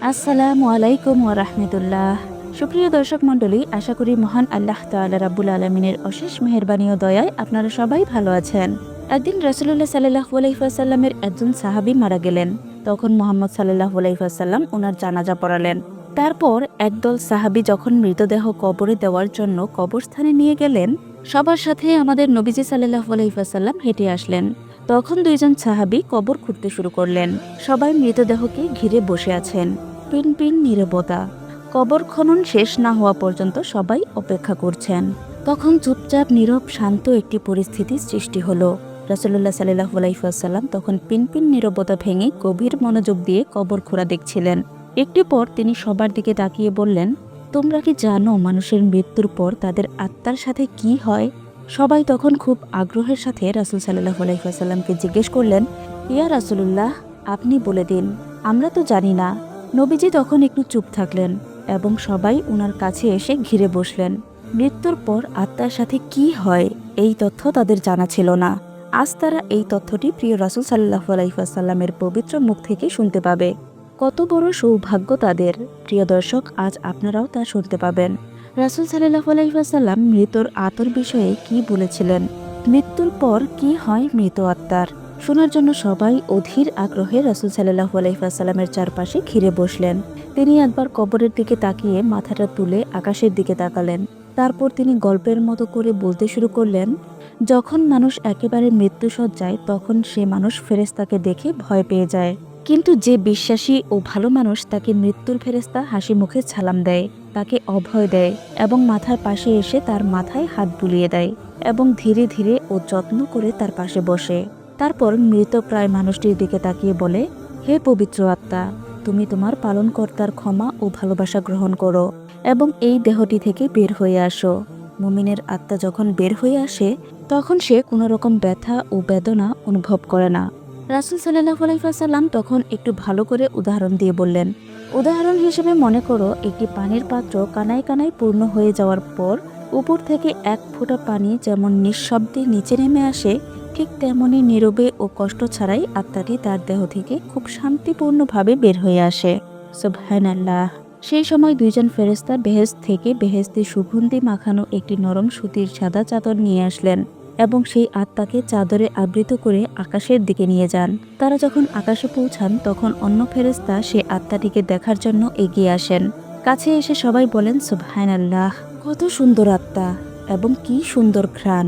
আসসালামু আলাইকুম ওয়া রাহমাতুল্লাহ। সুপ্রিয় দর্শক মণ্ডলী, আশা করি মহান আল্লাহ তাআলা রাব্বুল আলামিনের অশেষ মেহেরবানি ও দয়ায় আপনারা সবাই ভালো আছেন। একদিন রাসূলুল্লাহ সাল্লাল্লাহু আলাইহি ওয়াসাল্লামের একজন সাহাবী মারা গেলেন। তখন মুহাম্মদ সাল্লাল্লাহু আলাইহি ওয়াসাল্লাম ওনার জানাজা পড়ালেন। তারপর একদল সাহাবী যখন মৃতদেহ কবরে দেওয়ার জন্য কবরস্থানে নিয়ে গেলেন, সবার সাথে আমাদের নবীজি সাল্লাল্লাহু আলাইহি ওয়াসাল্লাম হেঁটে আসলেন। তখন দুইজন সাহাবী কবর খুঁড়তে শুরু করলেন। সবাই মৃতদেহকে ঘিরে বসে আছেন। পিন নীরবতা। কবর খনন শেষ না হওয়া পর্যন্ত সবাই অপেক্ষা করছেন। তখন চুপচাপ নীরব শান্ত একটি পরিস্থিতির সৃষ্টি হলো। রাসূলুল্লাহ সাল্লাল্লাহু আলাইহি ওয়াসাল্লাম তখন পিন নীরবতা ভেঙে গভীর মনোযোগ দিয়ে কবর খোঁড়া দেখছিলেন। একটু পর তিনি সবার দিকে তাকিয়ে বললেন, তোমরা কি জানো মানুষের মৃত্যুর পর তাদের আত্মার সাথে কি হয়? সবাই তখন খুব আগ্রহের সাথে রাসূল সাল্লাল্লাহু আলাইহি ওয়াসাল্লামকে জিজ্ঞেস করলেন, ইয়া রাসূলুল্লাহ, আপনি বলে দিন, আমরা তো জানি না। নবীজি তখন একটু চুপ থাকলেন এবং সবাই ওনার কাছে এসে ঘিরে বসলেন। মৃত্যুর পর আত্মার সাথে কি হয় এই তথ্য তাদের জানা ছিল না। আজ তারা এই তথ্যটি প্রিয় রাসূল সাল্লাল্লাহু আলাইহি ওয়াসাল্লামের পবিত্র মুখ থেকে শুনতে পাবে। কত বড় সৌভাগ্য তাদের! প্রিয় দর্শক, আজ আপনারাও তা শুনতে পাবেন। রাসূল সাল্লাল্লাহু আলাইহি ওয়াসাল্লাম মৃত্যুর আতর বিষয়ে কি বলেছিলেন, মৃত্যুর পর কি হয় মৃত আত্মার, শোনার জন্য সবাই অধীর আগ্রহে রাসূল সাল্লাল্লাহু আলাইহি ওয়াসাল্লামের চারপাশে ঘিরে বসলেন। তিনি একবার কবরের দিকে তাকিয়ে মাথাটা তুলে আকাশের দিকে তাকালেন। তারপর তিনি গল্পের মতো করে বলতে শুরু করলেন, যখন মানুষ একেবারে মৃত্যুসজ্জায় তখন সে মানুষ ফেরেশতাকে দেখে ভয় পেয়ে যায়। কিন্তু যে বিশ্বাসী ও ভালো মানুষ তাকে মৃত্যুর ফেরেশতা হাসি মুখে সালাম দেয়, তাকে অভয় দেয় এবং মাথার পাশে এসে তার মাথায় হাত বুলিয়ে দেয় এবং ধীরে ধীরে ও যত্ন করে তার পাশে বসে। তারপর মৃতপ্রায় মানুষটির দিকে তাকিয়ে বলে, হে পবিত্র আত্মা, তুমি তোমার পালনকর্তার ক্ষমা ও ভালোবাসা গ্রহণ করো এবং এই দেহটি থেকে বের হয়ে আসো। মুমিনের আত্মা যখন বের হয়ে আসে তখন সে কোনো রকম ব্যথা ও বেদনা অনুভব করে না। রাসূল সাল্লাল্লাহু আলাইহি ওয়াসাল্লাম তখন একটু ভালো করে উদাহরণ দিয়ে বললেন, উদাহরণ হিসেবে মনে করো একটি পানির পাত্র কানায় কানায় পূর্ণ হয়ে যাওয়ার পর উপর থেকে এক ফোঁটা পানি যেমন নিঃশব্দে নিচে নেমে আসে, ঠিক তেমনি নীরবে ও কষ্ট ছাড়াই আত্মাটি তার দেহ থেকে খুব শান্তিপূর্ণভাবে বের হয়ে আসে। সুবহানাল্লাহ। সেই সময় দুইজন ফেরেশতা বেহেশত থেকে বেহেশতি সুগন্ধি মাখানো একটি নরম সুতির সাদা চাদর নিয়ে আসলেন এবং সেই আত্মাকে চাদরে আবৃত করে আকাশের দিকে নিয়ে যান। তারা যখন আকাশে পৌঁছান তখন অন্য ফেরেশতা সে আত্মাটিকে দেখার জন্য এগিয়ে আসেন। কাছে এসে সবাই বলেন, সুবহানাল্লাহ, কত সুন্দর আত্মা এবং কি সুন্দর ঘ্রাণ।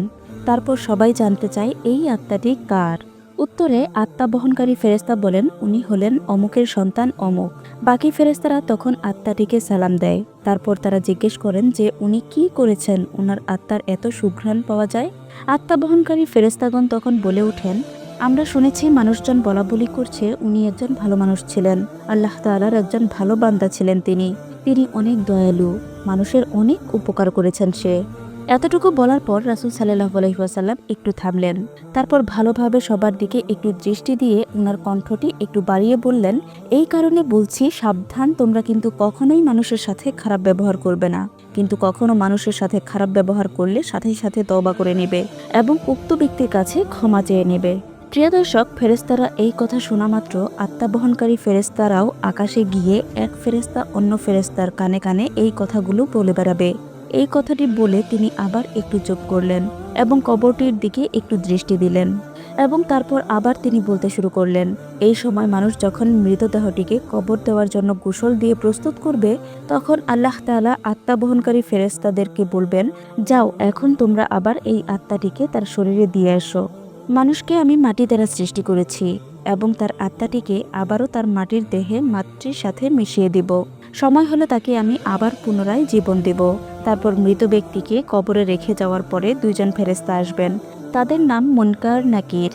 তারপর সবাই জানতে চায় এই আত্মাটি কার। উত্তরে আত্মা বহনকারী ফেরেশতা বলেন, উনি হলেন অমুকের সন্তান অমুক। বাকি ফেরেশতারা তখন আত্মাটিকে সালাম দেয়। তারপর তারা জিজ্ঞেস করেন যে উনি কি করেছেন ওনার আত্মার এত সুঘ্রাণ পাওয়া যায়। আত্মা বহনকারী ফেরেশতাগণ তখন বলে ওঠেন, আমরা শুনেছি মানুষজন বলাবলি করছে উনি একজন ভালো মানুষ ছিলেন, আল্লাহ তাআলার একজন ভালো বান্দা ছিলেন। তিনি অনেক দয়ালু, মানুষের অনেক উপকার করেছেন সে। এতটুকু বলার পর রাসূল সাল্লাল্লাহু আলাইহি ওয়াসাল্লাম একটু থামলেন। তারপর ভালোভাবে সবার দিকে একটু দৃষ্টি দিয়ে উনার কণ্ঠটি একটু বাড়িয়ে বললেন, এই কারণে বলছি, সাবধান, তোমরা কিন্তু কখনোই মানুষের সাথে খারাপ ব্যবহার করবে না। কিন্তু কখনো মানুষের সাথে খারাপ ব্যবহার করলে সাথে সাথে তওবা করে নেবে এবং উক্ত ব্যক্তির কাছে ক্ষমা চেয়ে নেবে। প্রিয় দর্শক, ফেরেশতারা এই কথা শোনা মাত্র আত্মা বহনকারী ফেরেশতারাও আকাশে গিয়ে এক ফেরেশতা অন্য ফেরেশতার কানে কানে এই কথাগুলো বলে বেড়াবে। এই কথাটি বলে তিনি আবার একটু চুপ করলেন এবং কবরটির দিকে একটু দৃষ্টি দিলেন এবং তারপর আবার তিনি বলতে শুরু করলেন, এই সময় মানুষ যখন মৃতদেহটিকে কবর দেওয়ার জন্য গোসল দিয়ে প্রস্তুত করবে তখন আল্লাহ তাআলা আত্মা বহনকারী ফেরেশতাদেরকে বলবেন, যাও, এখন তোমরা আবার এই আত্মাটিকে তার শরীরে দিয়ে এসো। মানুষকে আমি মাটি দ্বারা সৃষ্টি করেছি এবং তার আত্মাটিকে আবারও তার মাটির দেহে মাতৃর সাথে মিশিয়ে দিব। সময় হলে তাকে আমি আবার পুনরায় জীবন দেব। তারপর মৃত ব্যক্তিকে কবরে রেখে যাওয়ার পরে দুইজন ফেরেশতা আসবেন, তাদের নাম মুনকার নাকির।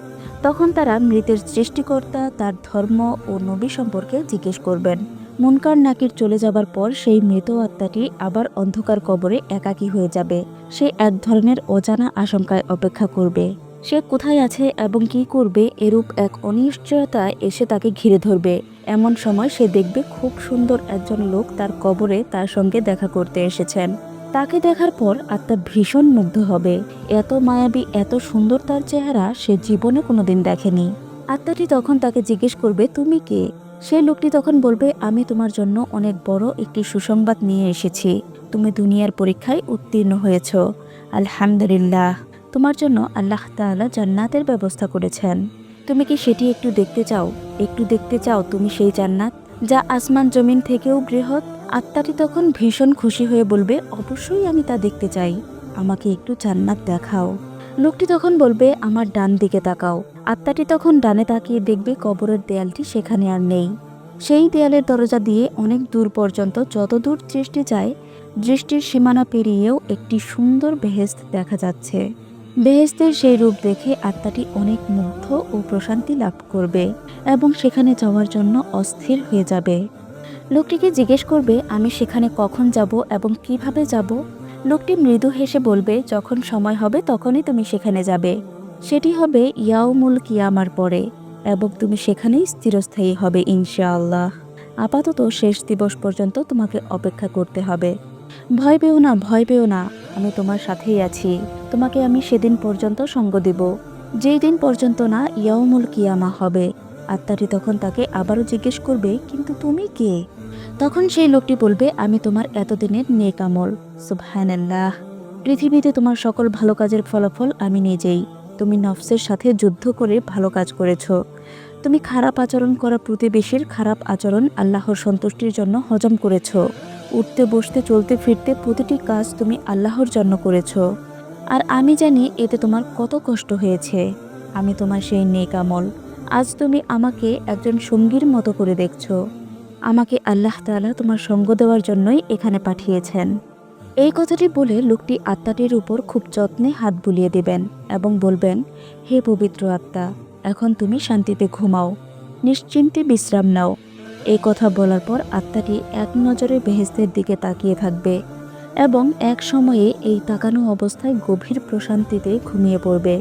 তখন তারা মৃতের সৃষ্টিকর্তা, তার ধর্ম ও নবী সম্পর্কে জিজ্ঞেস করবেন। মুনকার নাকির চলে যাবার পর সেই মৃত আত্মাটি আবার অন্ধকার কবরে একাকী হয়ে যাবে। সে এক ধরনের অজানা আশঙ্কায় অপেক্ষা করবে। সে কোথায় আছে এবং কি করবে এরূপ এক অনিশ্চয়তা এসে তাকে ঘিরে ধরবে। এমন সময় সে দেখবে খুব সুন্দর একজন লোক তার কবরে তার সঙ্গে দেখা করতে এসেছেন। তাকে দেখার পর আত্মা ভীষণ মুগ্ধ হবে। এত মায়াবী, এত সুন্দর তার চেহারা সে জীবনে কোনোদিন দেখেনি। আত্মাটি তখন তাকে জিজ্ঞেস করবে, তুমি কে? সেই লোকটি তখন বলবে, আমি তোমার জন্য অনেক বড় একটি সুসংবাদ নিয়ে এসেছি। তুমি দুনিয়ার পরীক্ষায় উত্তীর্ণ হয়েছ। আলহামদুলিল্লাহ, তোমার জন্য আল্লাহ তাআলা জান্নাতের ব্যবস্থা করেছেন। তুমি কি সেটি একটু দেখতে চাও? একটু দেখতে চাও তুমি সেই জান্নাত, যা আসমান জমিন থেকেও বৃহৎ? আত্মাটি তখন ভীষণ খুশি হয়ে বলবে, অবশ্যই আমি তা দেখতে চাই, আমাকে একটু জান্নাত দেখাও। লোকটি তখন বলবে, আমার ডান দিকে তাকাও। আত্মাটি তখন ডানে তাকিয়ে দেখবে কবরের দেয়ালটি সেখানে আর নেই। সেই দেয়ালের দরজা দিয়ে অনেক দূর পর্যন্ত, যতদূর দৃষ্টি যায়, দৃষ্টির সীমানা পেরিয়েও একটি সুন্দর বেহেশত দেখা যাচ্ছে। বেহেশতের সেই রূপ দেখে আত্মাটি অনেক মুগ্ধ ও প্রশান্তি লাভ করবে এবং সেখানে যাওয়ার জন্য অস্থির হয়ে যাবে। লোকটিকে জিজ্ঞেস করবে, আমি সেখানে কখন যাব এবং কিভাবে যাব? লোকটি মৃদু হেসে বলবে, যখন সময় হবে তখনই তুমি সেখানে যাবে। সেটি হবে ইয়াউমুল কিয়ামার পরে এবং তুমি সেখানেই স্থিরস্থায়ী হবে ইনশাআল্লাহ। আপাতত শেষ দিবস পর্যন্ত তোমাকে অপেক্ষা করতে হবে। ভয় পেও না, ভয় পেও না, আমি তোমার সাথেই আছি। তোমাকে আমি সেদিন পর্যন্ত সঙ্গ দেব, যেই দিন পর্যন্ত না ইয়াউমুল কিয়ামা হবে। আত্মাটি তখন তাকে আবারও জিজ্ঞেস করবে, কিন্তু তুমি কে? তখন সেই লোকটি বলবে, আমি তোমার এতদিনের নেক আমল। সুবহানাল্লাহ, পৃথিবীতে তোমার সকল ভালো কাজের ফলাফল আমি নিজেই। তুমি নফসের সাথে যুদ্ধ করে ভালো কাজ করেছ। তুমি খারাপ আচরণ করা প্রতিবেশীর খারাপ আচরণ আল্লাহর সন্তুষ্টির জন্য হজম করেছ। উঠতে বসতে চলতে ফিরতে প্রতিটি কাজ তুমি আল্লাহর জন্য করেছ। আর আমি জানি এতে তোমার কত কষ্ট হয়েছে। আমি তোমার সেই নেক আমল। আজ তুমি আমাকে একজন সঙ্গীর মতো করে দেখছো। আমাকে আল্লাহ তাআলা তোমার সঙ্গ দেওয়ার জন্যই এখানে পাঠিয়েছেন। এই কথাটি বলে লোকটি আত্মাটির উপর খুব যত্নে হাত বুলিয়ে দেবেন এবং বলবেন, হে পবিত্র আত্মা, এখন তুমি শান্তিতে ঘুমাও, নিশ্চিন্তে বিশ্রাম নাও। এই কথা বলার পর আত্মাটি এক নজরে বেহেশতের দিকে তাকিয়ে থাকবে এবং এক সময়ে এই তাকানো অবস্থায় গভীর প্রশান্তিতে ঘুমিয়ে পড়বে।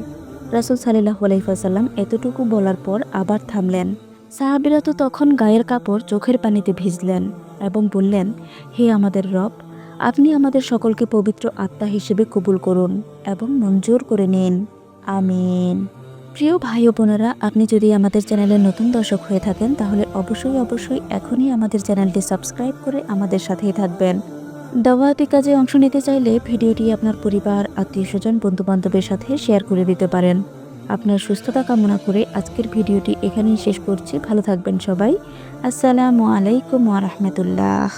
রাসূল সাল্লাল্লাহু আলাইহি ওয়াসাল্লাম এতটুকু বলার পর আবার থামলেন। সাহাবীরা তো তখন গায়ের কাপড় চোখের পানিতে ভিজলেন এবং বললেন, হে আমাদের রব, আপনি আমাদের সকলকে পবিত্র আত্মা হিসেবে কবুল করুন এবং মঞ্জুর করে নিন। আমিন। প্রিয় ভাই ও বোনেরা, আপনি যদি আমাদের চ্যানেলের নতুন দর্শক হয়ে থাকেন তাহলে অবশ্যই এখনই আমাদের চ্যানেলটি সাবস্ক্রাইব করে আমাদের সাথেই থাকবেন। দাওয়াতি কাজে অংশ নিতে চাইলে ভিডিওটি আপনার পরিবার, আত্মীয়স্বজন, বন্ধুবান্ধবের সাথে শেয়ার করে দিতে পারেন। আপনার সুস্থতা কামনা করে আজকের ভিডিওটি এখানেই শেষ করছি। ভালো থাকবেন সবাই। আসসালামু আলাইকুম ওয়া রাহমাতুল্লাহ।